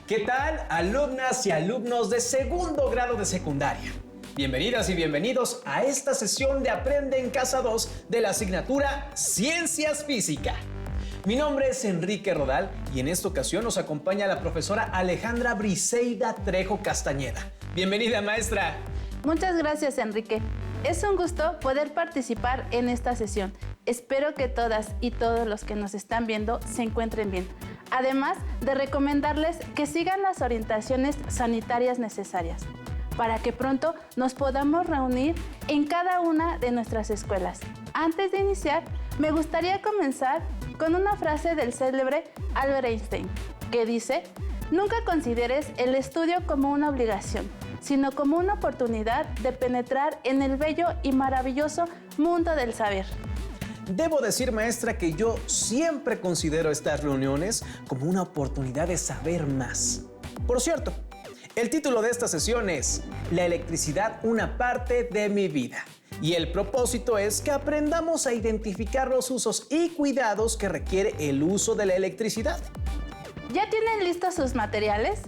¿Qué tal, alumnas y alumnos de segundo grado de secundaria? Bienvenidas y bienvenidos a esta sesión de Aprende en Casa 2 de la asignatura Ciencias Física. Mi nombre es Enrique Rodal y en esta ocasión nos acompaña la profesora Alejandra Briseida Trejo Castañeda. Bienvenida, maestra. Muchas gracias, Enrique. Es un gusto poder participar en esta sesión. Espero que todas y todos los que nos están viendo se encuentren bien. Además de recomendarles que sigan las orientaciones sanitarias necesarias para que pronto nos podamos reunir en cada una de nuestras escuelas. Antes de iniciar, me gustaría comenzar con una frase del célebre Albert Einstein, que dice: nunca consideres el estudio como una obligación, sino como una oportunidad de penetrar en el bello y maravilloso mundo del saber. Debo decir, maestra, que yo siempre considero estas reuniones como una oportunidad de saber más. Por cierto, el título de esta sesión es La electricidad, una parte de mi vida. Y el propósito es que aprendamos a identificar los usos y cuidados que requiere el uso de la electricidad. ¿Ya tienen listos sus materiales?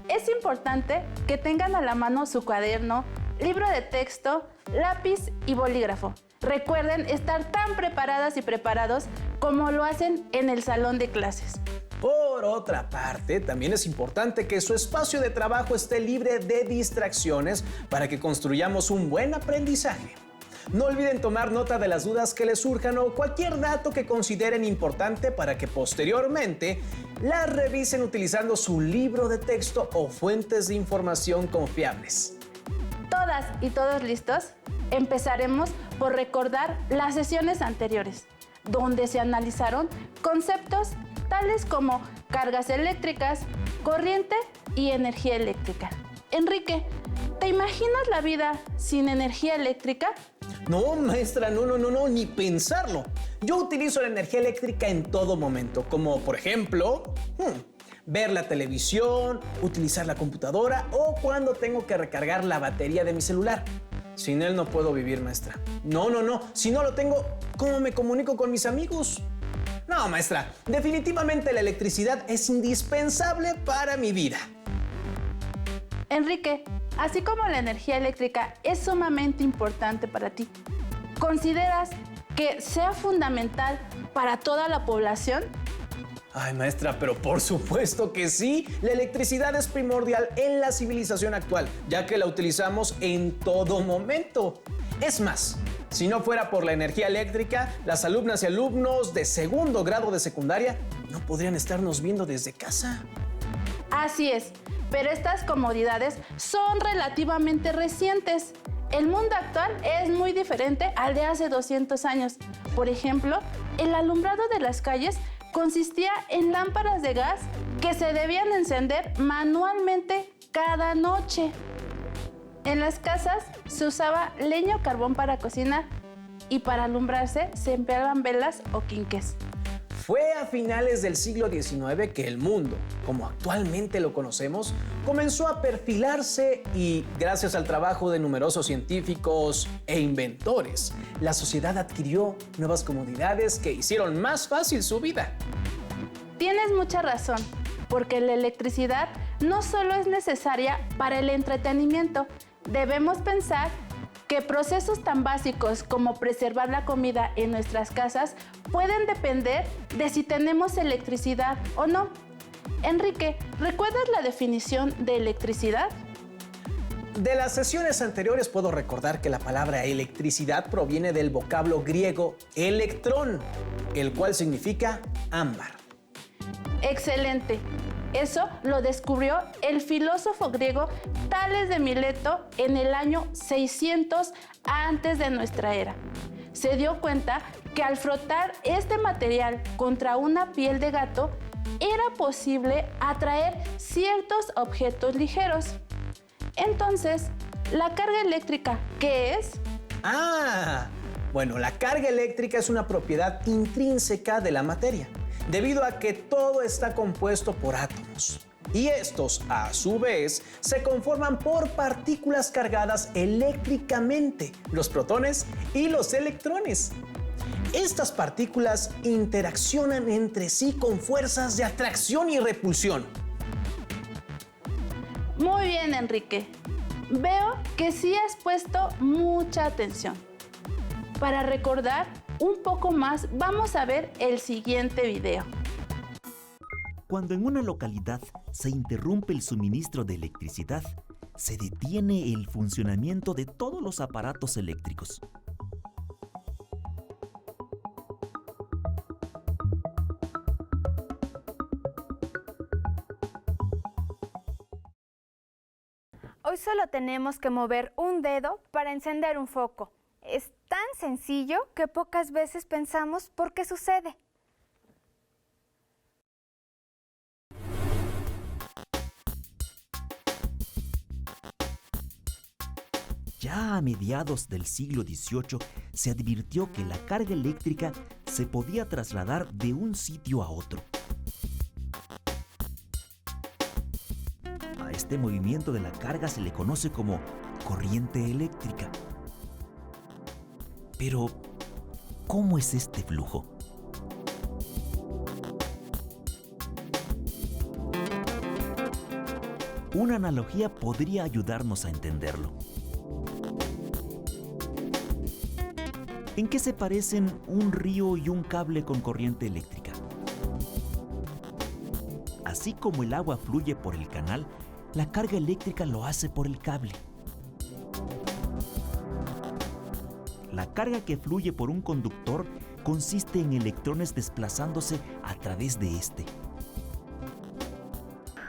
Es importante que tengan a la mano su cuaderno, libro de texto, lápiz y bolígrafo. Recuerden estar tan preparadas y preparados como lo hacen en el salón de clases. Por otra parte, también es importante que su espacio de trabajo esté libre de distracciones para que construyamos un buen aprendizaje. No olviden tomar nota de las dudas que les surjan o cualquier dato que consideren importante para que posteriormente las revisen utilizando su libro de texto o fuentes de información confiables. ¿Todas y todos listos? Empezaremos por recordar las sesiones anteriores, donde se analizaron conceptos tales como cargas eléctricas, corriente y energía eléctrica. Enrique, ¿te imaginas la vida sin energía eléctrica? No, maestra, no, ni pensarlo. Yo utilizo la energía eléctrica en todo momento, como por ejemplo, ver la televisión, utilizar la computadora o cuando tengo que recargar la batería de mi celular. Sin él no puedo vivir, maestra. No. Si no lo tengo, ¿cómo me comunico con mis amigos? No, maestra, definitivamente la electricidad es indispensable para mi vida. Enrique, así como la energía eléctrica es sumamente importante para ti, ¿consideras que sea fundamental para toda la población? Ay, maestra, pero por supuesto que sí. La electricidad es primordial en la civilización actual, ya que la utilizamos en todo momento. Es más, si no fuera por la energía eléctrica, las alumnas y alumnos de segundo grado de secundaria no podrían estarnos viendo desde casa. Así es, pero estas comodidades son relativamente recientes. El mundo actual es muy diferente al de hace 200 años. Por ejemplo, el alumbrado de las calles consistía en lámparas de gas que se debían encender manualmente cada noche. En las casas se usaba leña o carbón para cocinar y para alumbrarse se empleaban velas o quinqués. Fue a finales del siglo XIX que el mundo, como actualmente lo conocemos, comenzó a perfilarse y, gracias al trabajo de numerosos científicos e inventores, la sociedad adquirió nuevas comodidades que hicieron más fácil su vida. Tienes mucha razón, porque la electricidad no solo es necesaria para el entretenimiento. Debemos pensar que procesos tan básicos como preservar la comida en nuestras casas pueden depender de si tenemos electricidad o no. Enrique, ¿recuerdas la definición de electricidad? De las sesiones anteriores puedo recordar que la palabra electricidad proviene del vocablo griego electrón, el cual significa ámbar. Excelente. Eso lo descubrió el filósofo griego Tales de Mileto en el año 600 antes de nuestra era. Se dio cuenta que al frotar este material contra una piel de gato era posible atraer ciertos objetos ligeros. Entonces, ¿la carga eléctrica qué es? Bueno, la carga eléctrica es una propiedad intrínseca de la materia, debido a que todo está compuesto por átomos. Y estos, a su vez, se conforman por partículas cargadas eléctricamente, los protones y los electrones. Estas partículas interaccionan entre sí con fuerzas de atracción y repulsión. Muy bien, Enrique. Veo que sí has puesto mucha atención. Para recordar un poco más, vamos a ver el siguiente video. Cuando en una localidad se interrumpe el suministro de electricidad, se detiene el funcionamiento de todos los aparatos eléctricos. Hoy solo tenemos que mover un dedo para encender un foco. Es tan sencillo que pocas veces pensamos por qué sucede. Ya a mediados del siglo XVIII se advirtió que la carga eléctrica se podía trasladar de un sitio a otro. A este movimiento de la carga se le conoce como corriente eléctrica. Pero, ¿cómo es este flujo? Una analogía podría ayudarnos a entenderlo. ¿En qué se parecen un río y un cable con corriente eléctrica? Así como el agua fluye por el canal, la carga eléctrica lo hace por el cable. La carga que fluye por un conductor consiste en electrones desplazándose a través de este.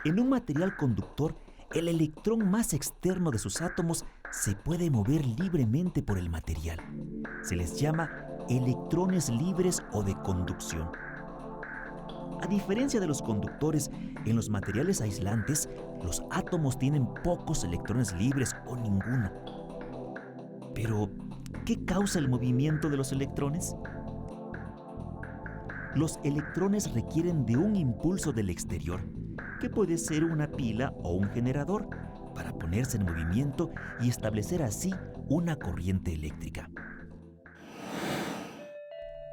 En un material conductor, el electrón más externo de sus átomos se puede mover libremente por el material. Se les llama electrones libres o de conducción. A diferencia de los conductores, en los materiales aislantes, los átomos tienen pocos electrones libres o ninguno. Pero, ¿qué causa el movimiento de los electrones? Los electrones requieren de un impulso del exterior, que puede ser una pila o un generador, para ponerse en movimiento y establecer así una corriente eléctrica.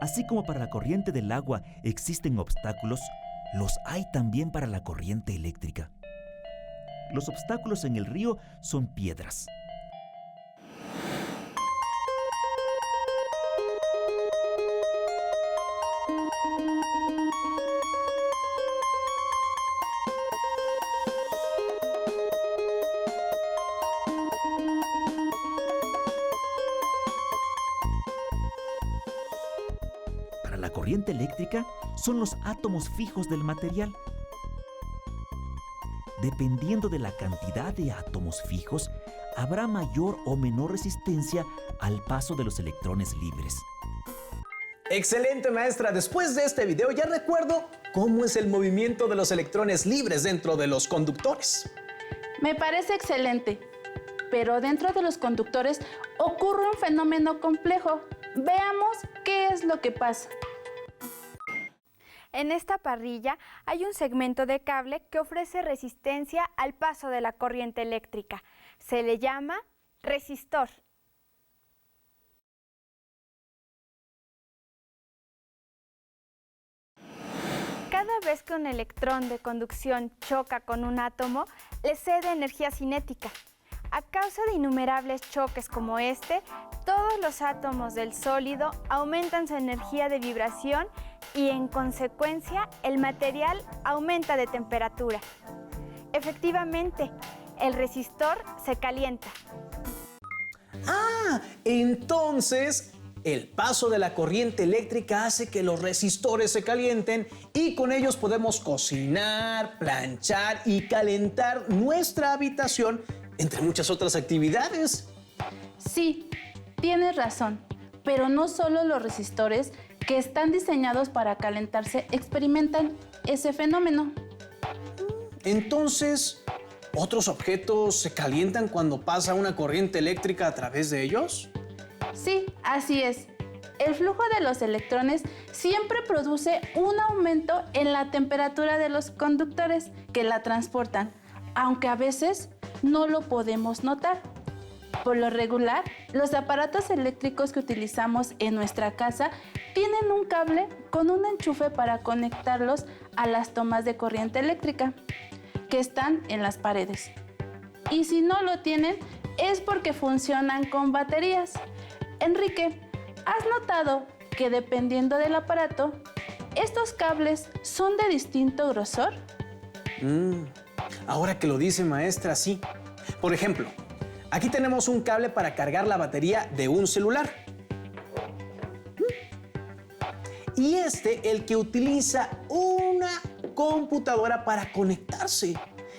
Así como para la corriente del agua existen obstáculos, los hay también para la corriente eléctrica. Los obstáculos en el río son piedras. La corriente eléctrica son los átomos fijos del material. Dependiendo de la cantidad de átomos fijos, habrá mayor o menor resistencia al paso de los electrones libres. Excelente, maestra. Después de este video ya recuerdo cómo es el movimiento de los electrones libres dentro de los conductores. Me parece excelente, pero dentro de los conductores ocurre un fenómeno complejo. Veamos qué es lo que pasa. En esta parrilla hay un segmento de cable que ofrece resistencia al paso de la corriente eléctrica. Se le llama resistor. Cada vez que un electrón de conducción choca con un átomo, le cede energía cinética. A causa de innumerables choques como este, todos los átomos del sólido aumentan su energía de vibración y, en consecuencia, el material aumenta de temperatura. Efectivamente, el resistor se calienta. Ah, entonces el paso de la corriente eléctrica hace que los resistores se calienten y con ellos podemos cocinar, planchar y calentar nuestra habitación, entre muchas otras actividades. Sí, tienes razón, pero no solo los resistores que están diseñados para calentarse experimentan ese fenómeno. Entonces, ¿otros objetos se calientan cuando pasa una corriente eléctrica a través de ellos? Sí, así es. El flujo de los electrones siempre produce un aumento en la temperatura de los conductores que la transportan, aunque a veces no lo podemos notar. Por lo regular, los aparatos eléctricos que utilizamos en nuestra casa tienen un cable con un enchufe para conectarlos a las tomas de corriente eléctrica que están en las paredes. y si no lo tienen es porque funcionan con baterías. Enrique, ¿has notado que dependiendo del aparato, estos cables son de distinto grosor? Ahora que lo dice, maestra, sí. Por ejemplo, aquí tenemos un cable para cargar la batería de un celular. Y el que utiliza una computadora para conectarse.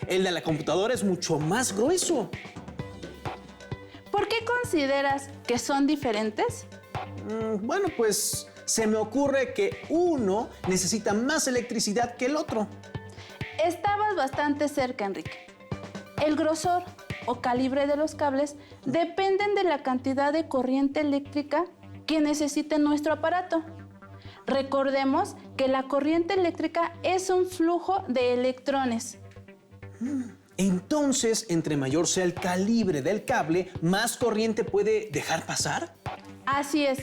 El de la computadora es mucho más grueso. ¿Por qué consideras que son diferentes? Bueno, pues se me ocurre que uno necesita más electricidad que el otro. Estabas bastante cerca, Enrique. El grosor o calibre de los cables dependen de la cantidad de corriente eléctrica que necesite nuestro aparato. Recordemos que la corriente eléctrica es un flujo de electrones. Entonces, entre mayor sea el calibre del cable, ¿más corriente puede dejar pasar? Así es.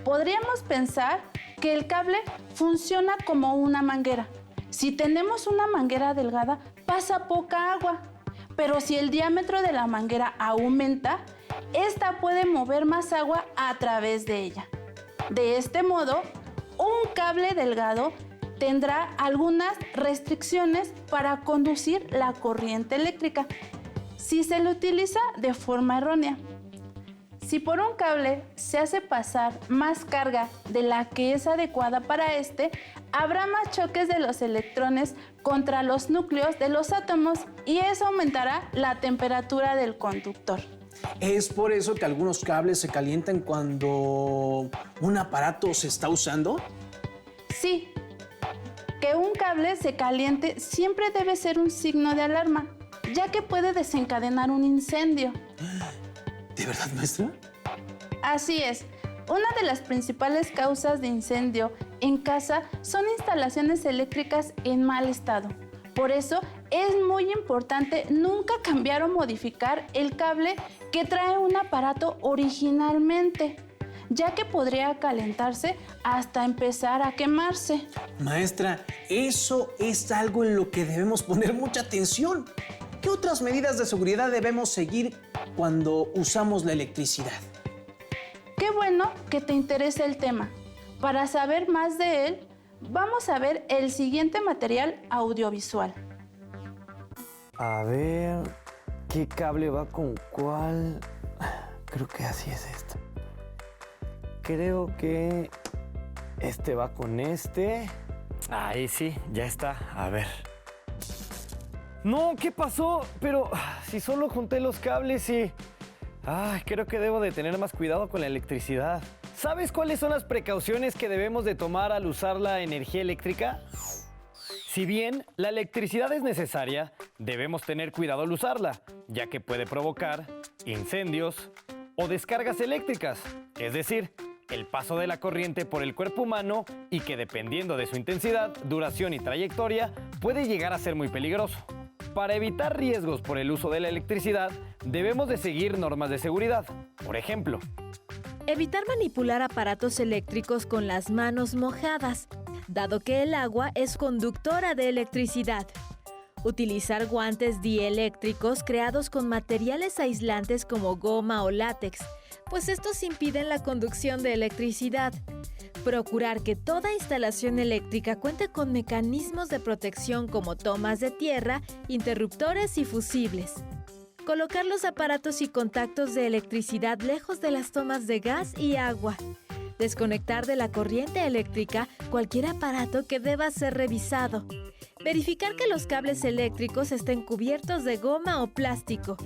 Podríamos pensar que el cable funciona como una manguera. Si tenemos una manguera delgada, pasa poca agua. Pero si el diámetro de la manguera aumenta, esta puede mover más agua a través de ella. De este modo, un cable delgado tendrá algunas restricciones para conducir la corriente eléctrica si se lo utiliza de forma errónea. Si por un cable se hace pasar más carga de la que es adecuada para habrá más choques de los electrones contra los núcleos de los átomos y eso aumentará la temperatura del conductor. ¿Es por eso que algunos cables se calientan cuando un aparato se está usando? Sí. Que un cable se caliente siempre debe ser un signo de alarma, ya que puede desencadenar un incendio. ¿De verdad, maestra? Así es. Una de las principales causas de incendio en casa son instalaciones eléctricas en mal estado. Por eso es muy importante nunca cambiar o modificar el cable que trae un aparato originalmente, ya que podría calentarse hasta empezar a quemarse. Maestra, eso es algo en lo que debemos poner mucha atención. ¿Qué otras medidas de seguridad debemos seguir cuando usamos la electricidad? Qué bueno que te interese el tema. Para saber más de él, vamos a ver el siguiente material audiovisual. A ver, ¿qué cable va con cuál? Creo que así es esto. Creo que este va con este. Ahí sí, ya está. A ver. No, ¿qué pasó? Pero si solo junté los cables y... creo que debo de tener más cuidado con la electricidad. ¿Sabes cuáles son las precauciones que debemos de tomar al usar la energía eléctrica? Si bien la electricidad es necesaria, debemos tener cuidado al usarla, ya que puede provocar incendios o descargas eléctricas, es decir, el paso de la corriente por el cuerpo humano y que dependiendo de su intensidad, duración y trayectoria, puede llegar a ser muy peligroso. Para evitar riesgos por el uso de la electricidad, debemos de seguir normas de seguridad. Por ejemplo, evitar manipular aparatos eléctricos con las manos mojadas, dado que el agua es conductora de electricidad. Utilizar guantes dieléctricos creados con materiales aislantes como goma o látex, pues estos impiden la conducción de electricidad. Procurar que toda instalación eléctrica cuente con mecanismos de protección como tomas de tierra, interruptores y fusibles. Colocar los aparatos y contactos de electricidad lejos de las tomas de gas y agua. Desconectar de la corriente eléctrica cualquier aparato que deba ser revisado. Verificar que los cables eléctricos estén cubiertos de goma o plástico.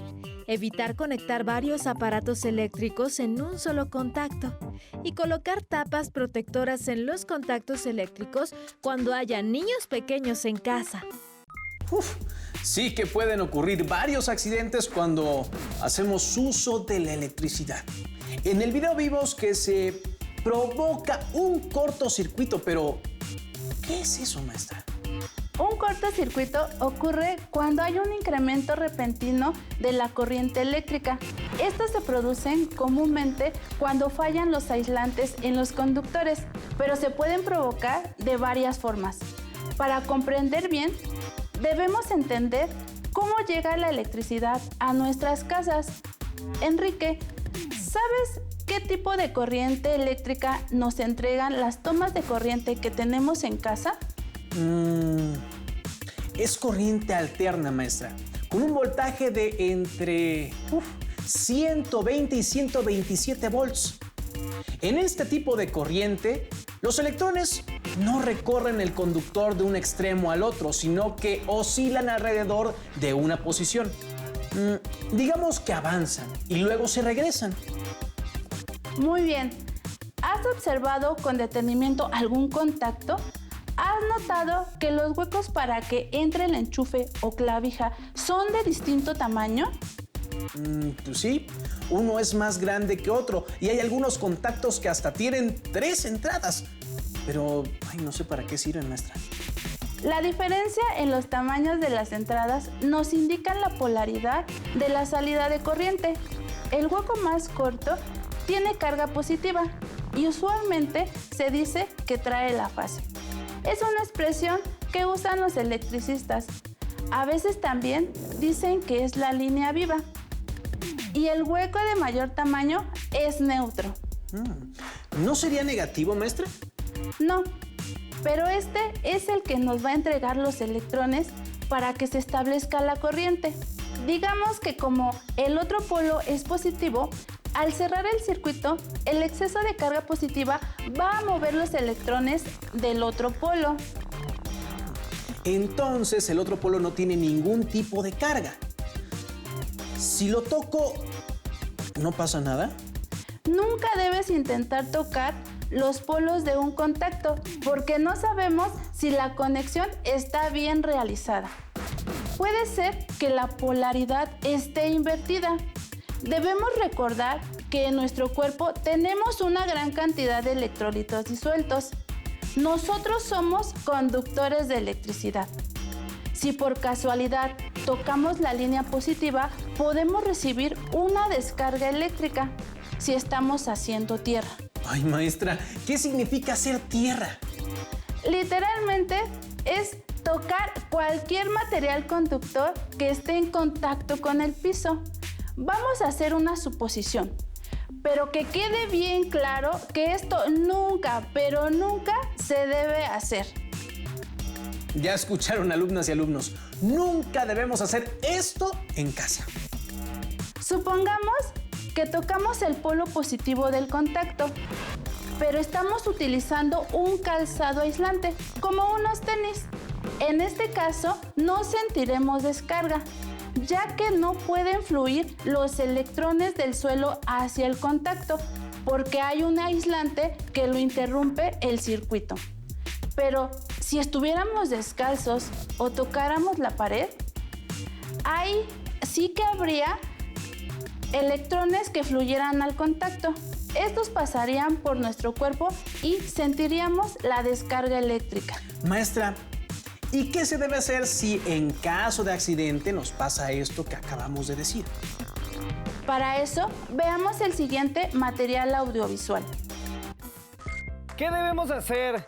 Evitar conectar varios aparatos eléctricos en un solo contacto. Y colocar tapas protectoras en los contactos eléctricos cuando haya niños pequeños en casa. Sí que pueden ocurrir varios accidentes cuando hacemos uso de la electricidad. En el video vimos que se provoca un cortocircuito, pero ¿qué es eso, maestra? Un cortocircuito ocurre cuando hay un incremento repentino de la corriente eléctrica. Estos se producen comúnmente cuando fallan los aislantes en los conductores, pero se pueden provocar de varias formas. Para comprender bien, debemos entender ¿cómo llega la electricidad a nuestras casas? Enrique, ¿sabes qué tipo de corriente eléctrica nos entregan las tomas de corriente que tenemos en casa? Es corriente alterna, maestra, con un voltaje de entre 120 y 127 volts. En este tipo de corriente, los electrones no recorren el conductor de un extremo al otro, sino que oscilan alrededor de una posición. Digamos que avanzan y luego se regresan. Muy bien. ¿Has observado con detenimiento algún contacto? ¿Has notado que los huecos para que entre el enchufe o clavija son de distinto tamaño? Pues sí, uno es más grande que otro y hay algunos contactos que hasta tienen 3 entradas. Pero, no sé para qué sirven, maestra. La diferencia en los tamaños de las entradas nos indica la polaridad de la salida de corriente. El hueco más corto tiene carga positiva y usualmente se dice que trae la fase. Es una expresión que usan los electricistas. A veces también dicen que es la línea viva. Y el hueco de mayor tamaño es neutro. ¿No sería negativo, maestra? No, pero este es el que nos va a entregar los electrones para que se establezca la corriente. Digamos que como el otro polo es positivo, al cerrar el circuito, el exceso de carga positiva va a mover los electrones del otro polo. Entonces el otro polo no tiene ningún tipo de carga. Si lo toco, ¿no pasa nada? Nunca debes intentar tocar los polos de un contacto porque no sabemos si la conexión está bien realizada. Puede ser que la polaridad esté invertida. Debemos recordar que en nuestro cuerpo tenemos una gran cantidad de electrolitos disueltos. Nosotros somos conductores de electricidad. Si por casualidad tocamos la línea positiva, podemos recibir una descarga eléctrica si estamos haciendo tierra. Ay, maestra, ¿qué significa hacer tierra? Literalmente es tocar cualquier material conductor que esté en contacto con el piso. Vamos a hacer una suposición, pero que quede bien claro que esto nunca, pero nunca se debe hacer. Ya escucharon, alumnas y alumnos, nunca debemos hacer esto en casa. Supongamos que tocamos el polo positivo del contacto, pero estamos utilizando un calzado aislante, como unos tenis. En este caso, no sentiremos descarga, ya que no pueden fluir los electrones del suelo hacia el contacto, porque hay un aislante que lo interrumpe el circuito. Pero si estuviéramos descalzos o tocáramos la pared, ahí sí que habría electrones que fluyeran al contacto. Estos pasarían por nuestro cuerpo y sentiríamos la descarga eléctrica. Maestra, ¿y qué se debe hacer si en caso de accidente nos pasa esto que acabamos de decir? Para eso, veamos el siguiente material audiovisual. ¿Qué debemos hacer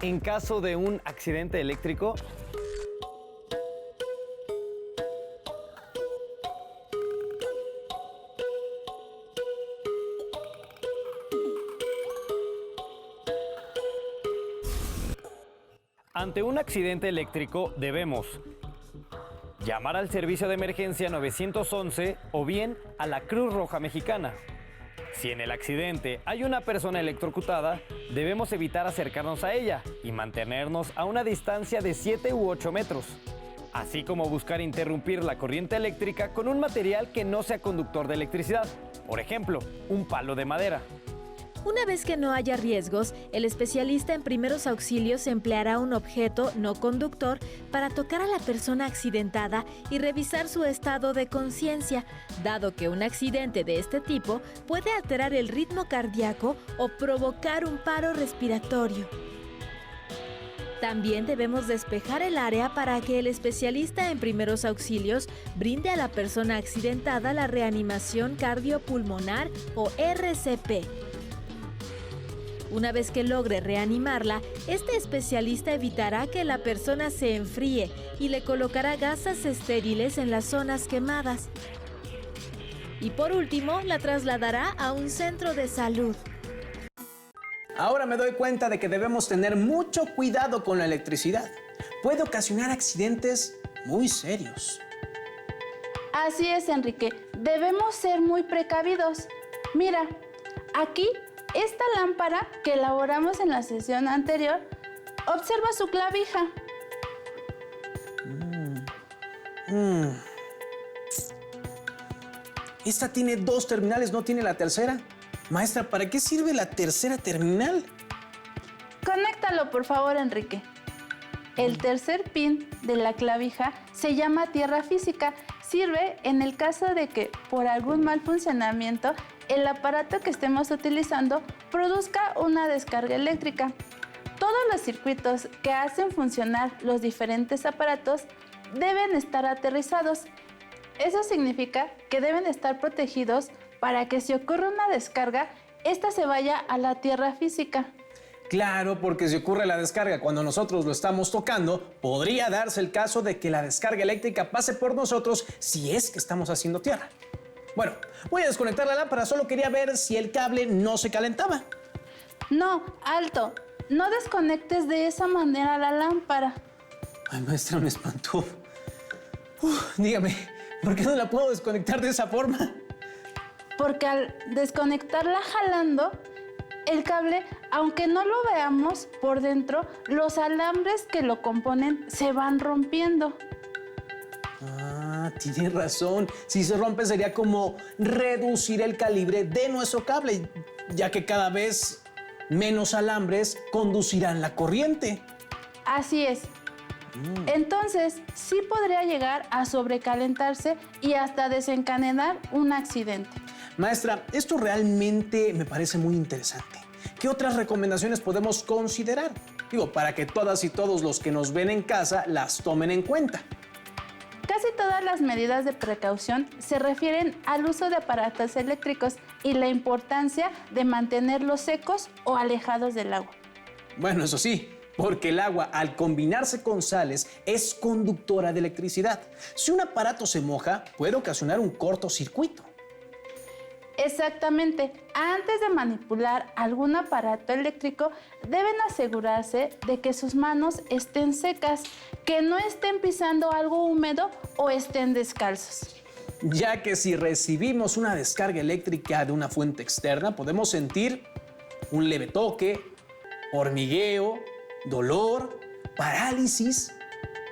en caso de un accidente eléctrico? Ante un accidente eléctrico debemos llamar al servicio de emergencia 911 o bien a la Cruz Roja Mexicana. Si en el accidente hay una persona electrocutada, debemos evitar acercarnos a ella y mantenernos a una distancia de 7 u 8 metros, así como buscar interrumpir la corriente eléctrica con un material que no sea conductor de electricidad, por ejemplo, un palo de madera. Una vez que no haya riesgos, el especialista en primeros auxilios empleará un objeto no conductor para tocar a la persona accidentada y revisar su estado de conciencia, dado que un accidente de este tipo puede alterar el ritmo cardíaco o provocar un paro respiratorio. También debemos despejar el área para que el especialista en primeros auxilios brinde a la persona accidentada la reanimación cardiopulmonar o RCP. Una vez que logre reanimarla, este especialista evitará que la persona se enfríe y le colocará gasas estériles en las zonas quemadas. Y por último, la trasladará a un centro de salud. Ahora me doy cuenta de que debemos tener mucho cuidado con la electricidad. Puede ocasionar accidentes muy serios. Así es, Enrique. Debemos ser muy precavidos. Mira, aquí, esta lámpara que elaboramos en la sesión anterior, observa su clavija. Esta tiene 2 terminales, ¿no tiene la tercera? Maestra, ¿para qué sirve la tercera terminal? Conéctalo, por favor, Enrique. El tercer pin de la clavija se llama tierra física. Sirve en el caso de que, por algún mal funcionamiento, el aparato que estemos utilizando produzca una descarga eléctrica. Todos los circuitos que hacen funcionar los diferentes aparatos deben estar aterrizados. Eso significa que deben estar protegidos para que si ocurre una descarga, esta se vaya a la tierra física. Claro, porque si ocurre la descarga cuando nosotros lo estamos tocando, podría darse el caso de que la descarga eléctrica pase por nosotros si es que estamos haciendo tierra. Bueno, voy a desconectar la lámpara, solo quería ver si el cable no se calentaba. No, alto. No desconectes de esa manera la lámpara. Ay, maestra, me espantó. Dígame, ¿por qué no la puedo desconectar de esa forma? Porque al desconectarla jalando, el cable, aunque no lo veamos por dentro, los alambres que lo componen se van rompiendo. Ah, tiene razón. Si se rompe sería como reducir el calibre de nuestro cable, ya que cada vez menos alambres conducirán la corriente. Así es. Entonces, sí podría llegar a sobrecalentarse y hasta desencadenar un accidente. Maestra, esto realmente me parece muy interesante. ¿Qué otras recomendaciones podemos considerar? Digo, para que todas y todos los que nos ven en casa las tomen en cuenta. Casi todas las medidas de precaución se refieren al uso de aparatos eléctricos y la importancia de mantenerlos secos o alejados del agua. Bueno, eso sí, porque el agua, al combinarse con sales, es conductora de electricidad. Si un aparato se moja, puede ocasionar un cortocircuito. Exactamente. Antes de manipular algún aparato eléctrico, deben asegurarse de que sus manos estén secas, que no estén pisando algo húmedo o estén descalzos. Ya que si recibimos una descarga eléctrica de una fuente externa, podemos sentir un leve toque, hormigueo, dolor, parálisis.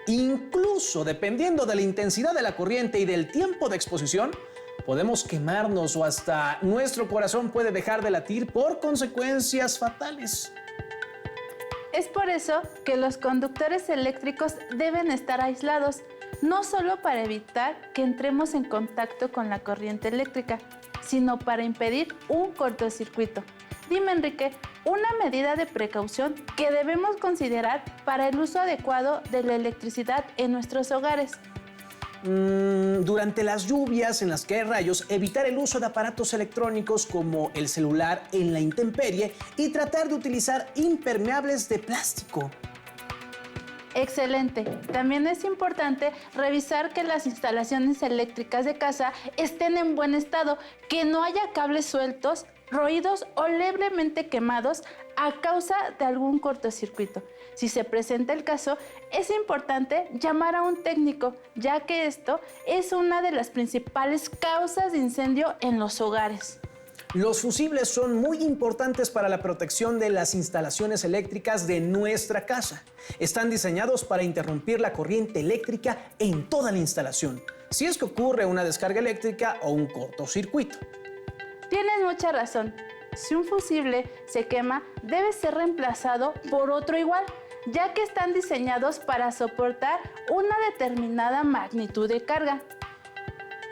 Incluso, dependiendo de la intensidad de la corriente y del tiempo de exposición, podemos quemarnos o hasta nuestro corazón puede dejar de latir por consecuencias fatales. Es por eso que los conductores eléctricos deben estar aislados, no solo para evitar que entremos en contacto con la corriente eléctrica, sino para impedir un cortocircuito. Dime, Enrique, una medida de precaución que debemos considerar para el uso adecuado de la electricidad en nuestros hogares. Durante las lluvias en las que hay rayos, evitar el uso de aparatos electrónicos como el celular en la intemperie y tratar de utilizar impermeables de plástico. Excelente. También es importante revisar que las instalaciones eléctricas de casa estén en buen estado, que no haya cables sueltos, roídos o levemente quemados a causa de algún cortocircuito. Si se presenta el caso, es importante llamar a un técnico, ya que esto es una de las principales causas de incendio en los hogares. Los fusibles son muy importantes para la protección de las instalaciones eléctricas de nuestra casa. Están diseñados para interrumpir la corriente eléctrica en toda la instalación, si es que ocurre una descarga eléctrica o un cortocircuito. Tienes mucha razón. Si un fusible se quema, debe ser reemplazado por otro igual, ya que están diseñados para soportar una determinada magnitud de carga.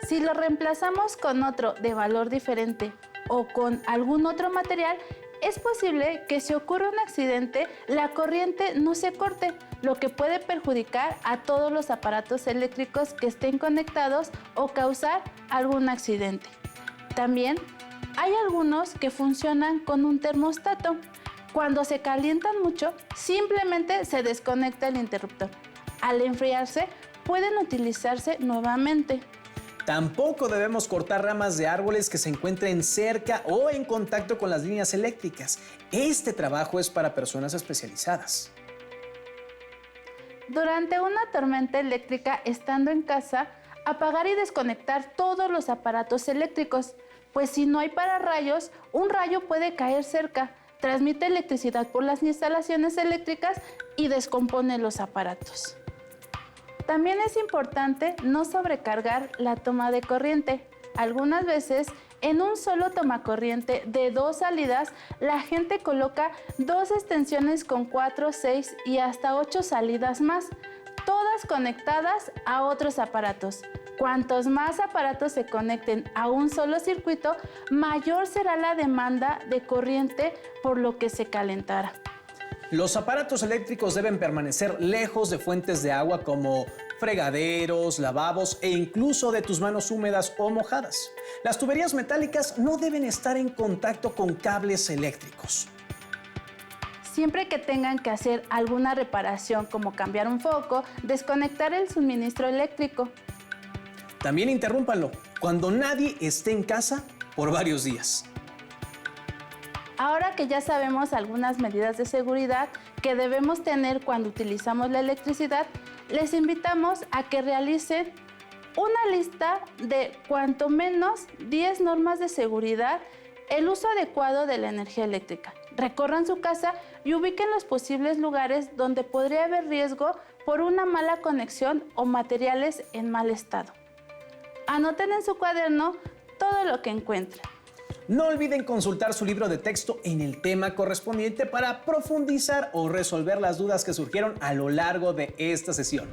Si lo reemplazamos con otro de valor diferente o con algún otro material, es posible que si ocurre un accidente, la corriente no se corte, lo que puede perjudicar a todos los aparatos eléctricos que estén conectados o causar algún accidente. También hay algunos que funcionan con un termostato. Cuando se calientan mucho, simplemente se desconecta el interruptor. Al enfriarse, pueden utilizarse nuevamente. Tampoco debemos cortar ramas de árboles que se encuentren cerca o en contacto con las líneas eléctricas. Este trabajo es para personas especializadas. Durante una tormenta eléctrica, estando en casa, apagar y desconectar todos los aparatos eléctricos, pues si no hay pararrayos, un rayo puede caer cerca, transmite electricidad por las instalaciones eléctricas y descompone los aparatos. También es importante no sobrecargar la toma de corriente. Algunas veces, en un solo tomacorriente de 2 salidas, la gente coloca 2 extensiones con 4, 6 y hasta 8 salidas más, todas conectadas a otros aparatos. Cuantos más aparatos se conecten a un solo circuito, mayor será la demanda de corriente, por lo que se calentará. Los aparatos eléctricos deben permanecer lejos de fuentes de agua como fregaderos, lavabos e incluso de tus manos húmedas o mojadas. Las tuberías metálicas no deben estar en contacto con cables eléctricos. Siempre que tengan que hacer alguna reparación como cambiar un foco, desconectar el suministro eléctrico. También interrúmpanlo cuando nadie esté en casa por varios días. Ahora que ya sabemos algunas medidas de seguridad que debemos tener cuando utilizamos la electricidad, les invitamos a que realicen una lista de cuanto menos 10 normas de seguridad, el uso adecuado de la energía eléctrica. Recorran su casa y ubiquen los posibles lugares donde podría haber riesgo por una mala conexión o materiales en mal estado. Anoten en su cuaderno todo lo que encuentren. No olviden consultar su libro de texto en el tema correspondiente para profundizar o resolver las dudas que surgieron a lo largo de esta sesión.